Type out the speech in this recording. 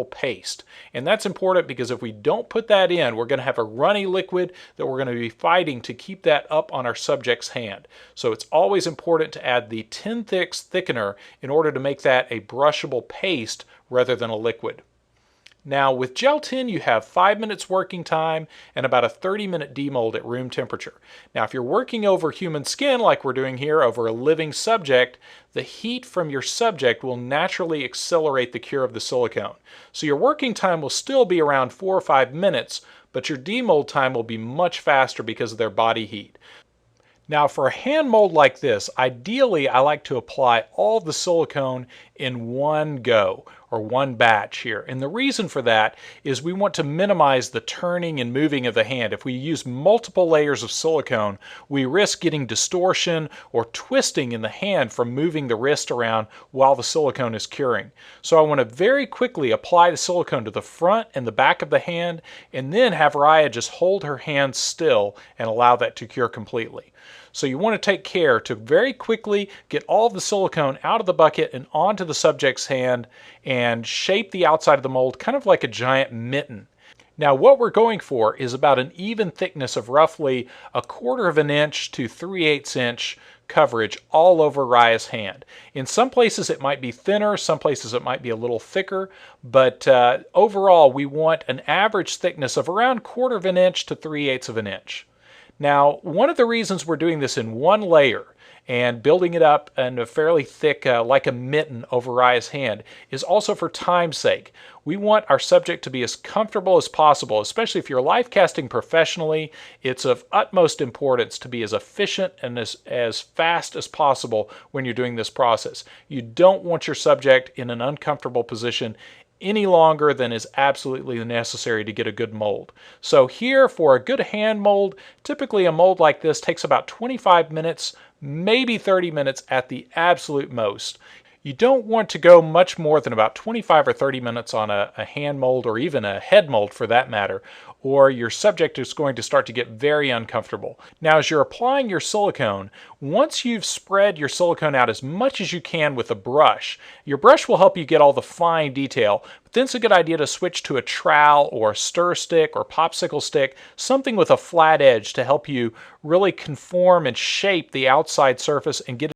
paste. And that's important because if we don't put that in, we're going to have a runny liquid that we're going to be fighting to keep that up on our subject's hand. So it's always important to add the tin thicks thickener in order to make that a brushable paste rather than a liquid. Now with gel tin you have 5 minutes working time and about a 30-minute demold at room temperature. Now if you're working over human skin like we're doing here over a living subject, the heat from your subject will naturally accelerate the cure of the silicone. So your working time will still be around 4 or 5 minutes, but your demold time will be much faster because of their body heat. Now for a hand mold like this, ideally I like to apply all the silicone in one go or one batch here. And the reason for that is we want to minimize the turning and moving of the hand. If we use multiple layers of silicone, we risk getting distortion or twisting in the hand from moving the wrist around while the silicone is curing. So I want to very quickly apply the silicone to the front and the back of the hand and then have Raya just hold her hand still and allow that to cure completely. So you want to take care to very quickly get all the silicone out of the bucket and onto the subject's hand and shape the outside of the mold kind of like a giant mitten. Now what we're going for is about an even thickness of roughly 1/4 of an inch to 3/8 inch coverage all over Raya's hand. In some places it might be thinner, some places it might be a little thicker, but overall we want an average thickness of around 1/4 of an inch to 3/8 of an inch. Now, one of the reasons we're doing this in one layer and building it up in a fairly thick, like a mitten over Raya's hand, is also for time's sake. We want our subject to be as comfortable as possible, especially if you're life casting professionally. It's of utmost importance to be as efficient and as fast as possible when you're doing this process. You don't want your subject in an uncomfortable position any longer than is absolutely necessary to get a good mold. So here for a good hand mold, typically a mold like this takes about 25 minutes, maybe 30 minutes at the absolute most. You don't want to go much more than about 25 or 30 minutes on a hand mold or even a head mold for that matter, or your subject is going to start to get very uncomfortable. Now as you're applying your silicone, once you've spread your silicone out as much as you can with a brush, your brush will help you get all the fine detail, but then it's a good idea to switch to a trowel or a stir stick or popsicle stick, something with a flat edge to help you really conform and shape the outside surface and get